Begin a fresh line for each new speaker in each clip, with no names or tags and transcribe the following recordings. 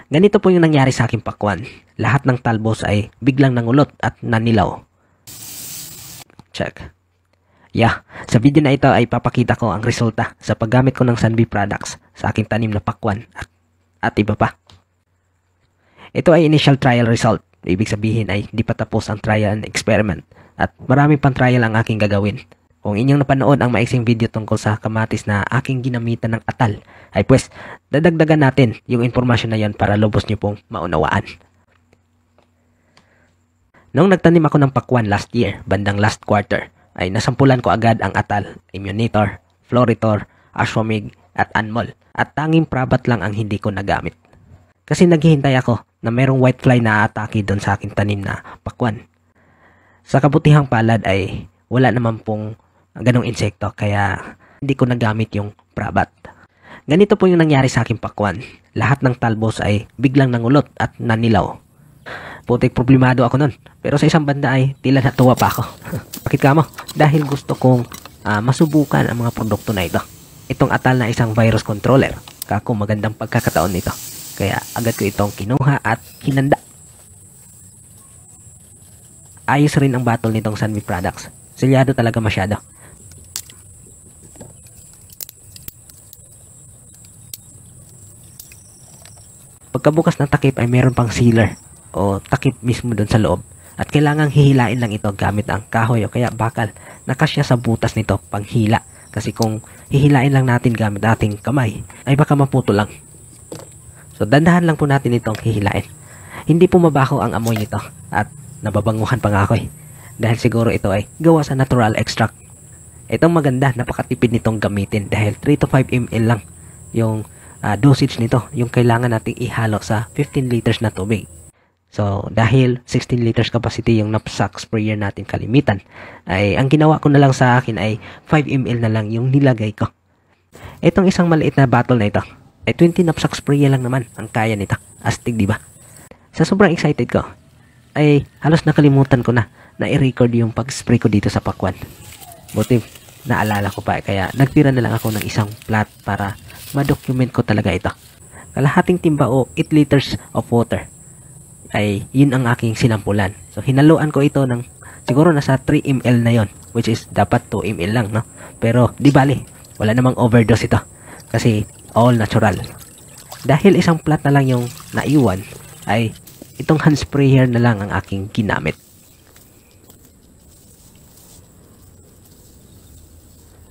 Ganito po yung nangyari sa aking pakwan. Lahat ng talbos ay biglang nangulot at nanilaw. Check. Sa video na ito ay papakita ko ang resulta sa paggamit ko ng Sunbee products sa aking tanim na pakwan at iba pa. Ito ay initial trial result. Ibig sabihin ay di pa tapos ang trial and experiment at marami pang trial ang aking gagawin. Kung inyong napanood ang maiksing video tungkol sa kamatis na aking ginamitan ng atal, ay pues dadagdagan natin yung informasyon na yan para lubos nyo pong maunawaan. Noong nagtanim ako ng pakwan last year, bandang last quarter, ay nasampulan ko agad ang atal, Immunitor, Floritor, Ashwamig at Anmol at tanging Prabat lang ang hindi ko nagamit. Kasi naghihintay ako na merong whitefly na atake doon sa aking tanim na pakwan. Sa kabutihang palad ay wala naman pong ganong insekto kaya hindi ko nagamit yung Prabat. Ganito po yung nangyari sa aking pakwan. Lahat ng talbos ay biglang nangulot at nanilaw. Putik problemado ako nun. Pero sa isang banda ay tila natuwa pa ako. Bakit ka mo? Dahil gusto kong masubukan ang mga produkto na ito. Itong atal na isang virus controller. Kako magandang pagkakataon nito. Kaya agad ko itong kinuha at hinanda. Ayos rin ang battle nitong Sunbee products. Selyado talaga masyado. Pagkabukas ng takip ay meron pang sealer o takip mismo doon sa loob. At kailangang hihilain lang ito gamit ang kahoy o kaya bakal na kasya sa butas nito panghila. Kasi kung hihilain lang natin gamit ating kamay, ay baka maputo lang. So dandahan lang po natin itong hihilain. Hindi po mabaho ang amoy nito at nababanguhan pa nga ako eh. Dahil siguro ito ay gawa sa natural extract. Itong maganda, napakatipid nitong gamitin dahil 3 to 5 ml lang yung dosage nito, yung kailangan nating ihalo sa 15 liters na tubig. So, dahil 16 liters capacity yung knapsack sprayer natin kalimitan, ay ang ginawa ko na lang sa akin ay 5 ml na lang yung nilagay ko. Itong isang maliit na bottle na ito, ay 20 knapsack sprayer lang naman ang kaya nito. Astig, di ba? Sa sobrang excited ko, ay halos nakalimutan ko na i-record yung pag-spray ko dito sa pakwan. Buti, naalala ko pa, kaya nagtira na lang ako ng isang plat para ma-document ko talaga ito. Kalahating timba o 8 liters of water ay yun ang aking sinampulan. So hinaluan ko ito ng siguro nasa 3 ml na yon, which is dapat 2 ml lang, no? Pero di bali, wala namang overdose ito kasi all natural. Dahil isang plat na lang yung naiwan, ay itong hand sprayer na lang ang aking ginamit.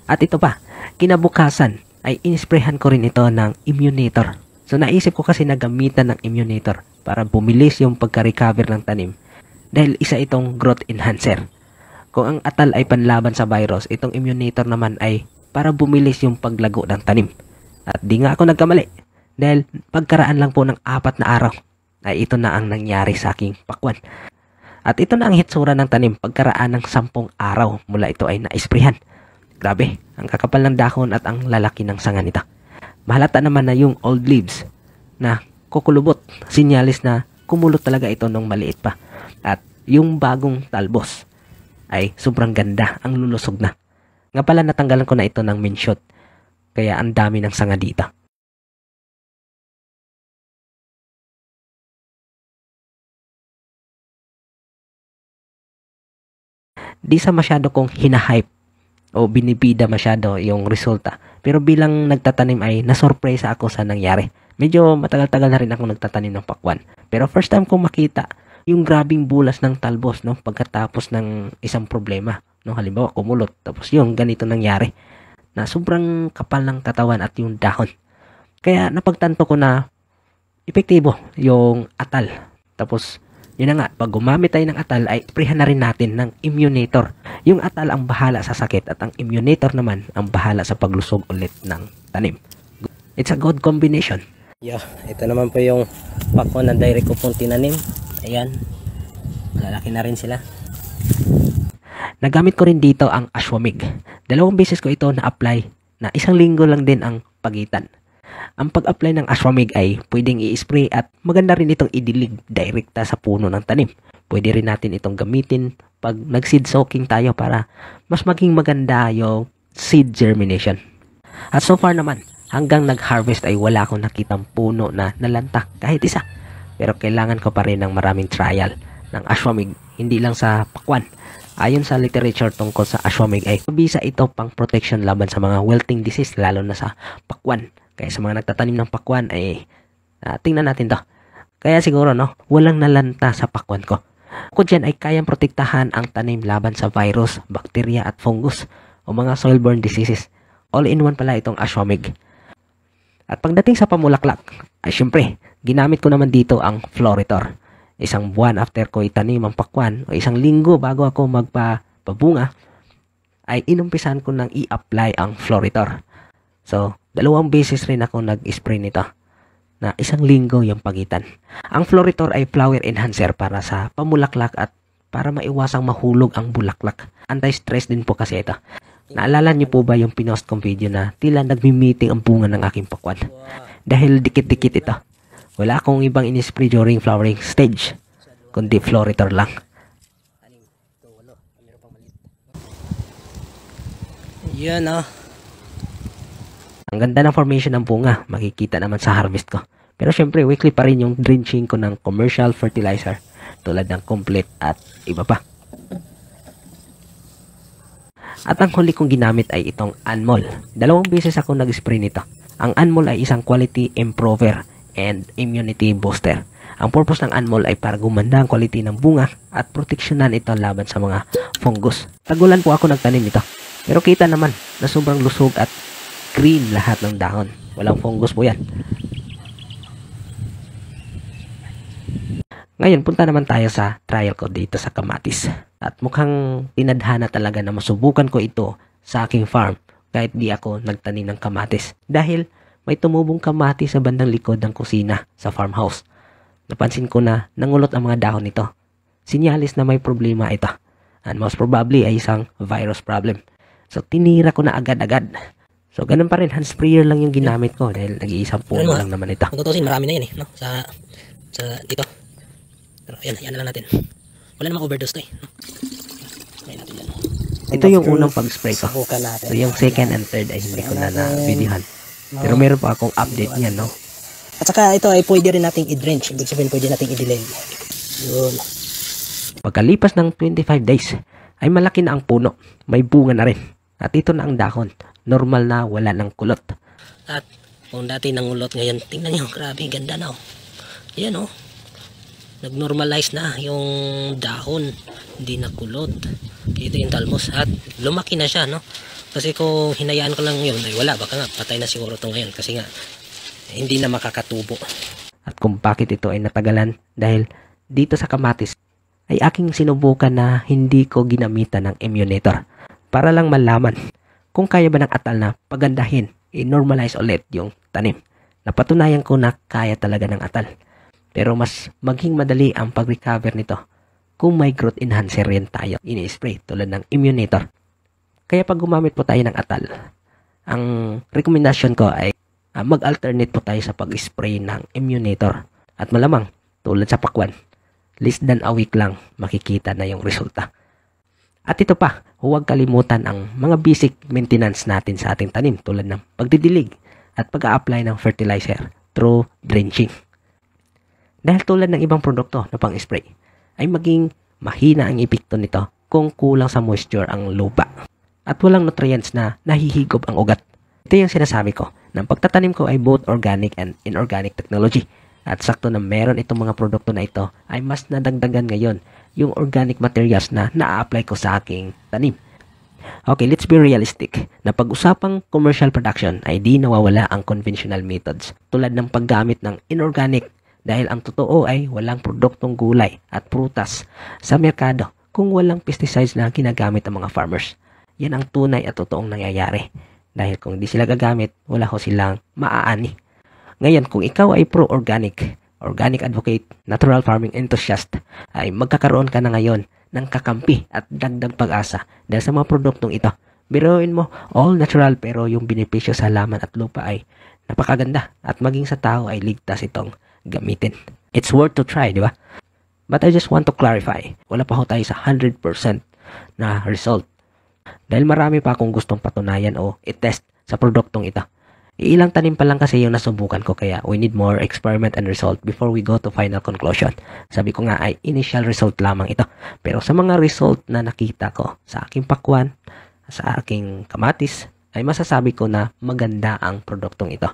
At ito pa, kinabukasan ay inisprayhan ko rin ito ng Immunitor. So naisip ko kasi na gamitan ng Immunitor para bumilis yung pagka-recover ng tanim dahil isa itong growth enhancer. Kung ang atal ay panlaban sa virus, itong Immunitor naman ay para bumilis yung paglago ng tanim. At di nga ako nagkamali dahil pagkaraan lang po ng 4 na araw ay ito na ang nangyari sa aking pakwan. At ito na ang hitsura ng tanim pagkaraan ng 10 araw mula ito ay naisprehan. Grabe, ang kakapal ng dahon at ang lalaki ng sanga nito. Mahalata naman na yung old leaves na kukulubot, sinyalis na kumulot talaga ito nung maliit pa. At yung bagong talbos ay sobrang ganda, ang lulusog na. Nga pala natanggalan ko na ito ng minshot, kaya ang dami ng sanga dito. Di sa masyado kong hinahype o binibida masyado yung resulta. Pero bilang nagtatanim ay nasurpresa ako sa nangyari. Medyo matagal-tagal na rin ako nagtatanim ng pakwan. Pero first time kong makita yung grabing bulas ng talbos, no, pagkatapos ng isang problema. No, halimbawa, kumulot. Tapos yung ganito nangyari. Na sobrang kapal ng katawan at yung dahon. Kaya napagtanto ko na epektibo yung atal. Tapos, yun na nga, pag gumamit tayo ng atal ay sprehan na rin natin ng Immunitor. Yung atal ang bahala sa sakit at ang Immunitor naman ang bahala sa paglusog ulit ng tanim. It's a good combination. Ito naman po yung pakwan na direct ko pong tinanim. Ayan, malalaki na rin sila. Nagamit ko rin dito ang Ashwamig. 2 beses ko ito na-apply na 1 linggo lang din ang pagitan. Ang pag-apply ng Ashwamig ay pwedeng i-spray at maganda rin itong idilig direkta sa puno ng tanim. Pwede rin natin itong gamitin pag nag-seed soaking tayo para mas maging maganda yung seed germination. At so far naman, hanggang nag-harvest ay wala akong nakitang puno na nalanta kahit isa. Pero kailangan ko pa rin ng maraming trial ng ashwamig, hindi lang sa pakwan. Ayon sa literature tungkol sa ashwamig ay mabisa ito pang protection laban sa mga wilting disease, lalo na sa pakwan. Kaya sa mga nagtatanim ng pakwan ay tingnan natin to. Kaya siguro walang nalanta sa pakwan ko. Ako dyan ay kayang protektahan ang tanim laban sa virus, bakterya at fungus o mga soil-borne diseases. All-in-one pala itong ashwamig. At pagdating sa pamulaklak, ay syempre, ginamit ko naman dito ang Floritor. Isang buwan after ko itanim ang pakwan o isang linggo bago ako magpabunga, ay inumpisan ko nang i-apply ang Floritor. So, 2 beses rin ako nag-spray nito, na isang linggo yung pagitan. Ang Floritor ay flower enhancer para sa pamulaklak at para maiwasang mahulog ang bulaklak. Anti-stress din po kasi ito. Naalala niyo po ba yung pinost kong video na tila nagmi-meeting ang bunga ng aking pakwan? Dahil dikit-dikit ito. Wala akong ibang in-spray during flowering stage, kundi Floritor lang. Yan Ang ganda ng formation ng bunga, makikita naman sa harvest ko. Pero syempre, weekly pa rin yung drenching ko ng commercial fertilizer tulad ng Complete at iba pa. At ang huli kong ginamit ay itong Anmol. 2 beses ako nag-spray nito. Ang Anmol ay isang quality improver and immunity booster. Ang purpose ng Anmol ay para gumanda ang quality ng bunga at proteksyonan ito laban sa mga fungus. Tagulan po ako nagtanim nito. Pero kita naman na sobrang lusog at green lahat ng dahon. Walang fungus po yan. Ngayon, punta naman tayo sa trial ko dito sa kamatis. At mukhang tinadhana talaga na masubukan ko ito sa aking farm kahit di ako nagtanim ng kamatis. Dahil may tumubong kamatis sa bandang likod ng kusina sa farmhouse. Napansin ko na nangulot ang mga dahon nito. Sinyalis na may problema ito. And most probably ay isang virus problem. So, tinira ko na agad-agad. So, ganun pa rin. Hand sprayer lang yung ginamit ko dahil nag-iisang puno lang naman ito.
Kung tutusin, marami na yan sa dito. Pero ayan na lang natin. Wala namang overdose to Try natin yan.
Ito yung unang pag-spray ko. So, yung second and third ay hindi ko na na-videohan. Pero meron pa akong update niyan,
At saka ito ay pwede rin nating i-drench. Ibig sabihin pwede nating i-delay. Yun.
Pagkalipas ng 25 days, ay malaki na ang puno. May bunga na rin. At ito na ang dahon. Normal na wala ng kulot.
At kung dati nangulot ngayon, tingnan nyo, grabe, ganda na Yan nag-normalize na yung dahon. Hindi na kulot. Ito yung talmos. At lumaki na siya, Kasi kung hinayaan ko lang yun, ay wala. Baka nga, patay na siguro ito ngayon. Kasi nga, hindi na makakatubo.
At kung bakit ito ay natagalan, dahil dito sa kamatis, ay aking sinubukan na hindi ko ginamitan ng immunator. Para lang malaman kung kaya ba ng atal na pagandahin, i-normalize ulit yung tanim. Napatunayan ko na kaya talaga ng atal. Pero mas maging madali ang pag-recover nito kung may growth enhancer rin tayo ini-spray tulad ng immunator. Kaya pag gumamit po tayo ng atal, ang rekomendasyon ko ay mag-alternate po tayo sa pag-spray ng immunator. At malamang, tulad sa pakwan, less than a week lang makikita na yung resulta. At ito pa, huwag kalimutan ang mga basic maintenance natin sa ating tanim tulad ng pagdidilig at pag-a-apply ng fertilizer through drenching. Dahil tulad ng ibang produkto na pang-spray, ay maging mahina ang epekto nito kung kulang sa moisture ang lupa at walang nutrients na nahihigop ang ugat. Ito yung sinasabi ko, ng pagtatanim ko ay both organic and inorganic technology. At sakto na meron itong mga produkto na ito ay mas nadagdagan ngayon yung organic materials na na-apply ko sa aking tanim. Okay, let's be realistic. Na pag-usapang commercial production ay di nawawala ang conventional methods tulad ng paggamit ng inorganic dahil ang totoo ay walang produktong gulay at prutas sa merkado kung walang pesticides na ginagamit ang mga farmers. Yan ang tunay at totoong nangyayari. Dahil kung di sila gagamit, wala ko silang maaani. Ngayon, kung ikaw ay pro-organic, organic advocate, natural farming enthusiast, ay magkakaroon ka na ngayon ng kakampi at dagdag pag-asa dahil sa mga produktong ito. Biruin mo, all natural pero yung benepisyo sa halaman at lupa ay napakaganda at maging sa tao ay ligtas itong gamitin. It's worth to try, di ba? But I just want to clarify, wala pa ho tayo sa 100% na result. Dahil marami pa akong gustong patunayan o i-test sa produktong ito. Ilang tanim pa lang kasi yung nasubukan ko kaya we need more experiment and result before we go to final conclusion. Sabi ko nga ay initial result lamang ito. Pero sa mga result na nakita ko sa aking pakwan, sa aking kamatis, ay masasabi ko na maganda ang produktong ito.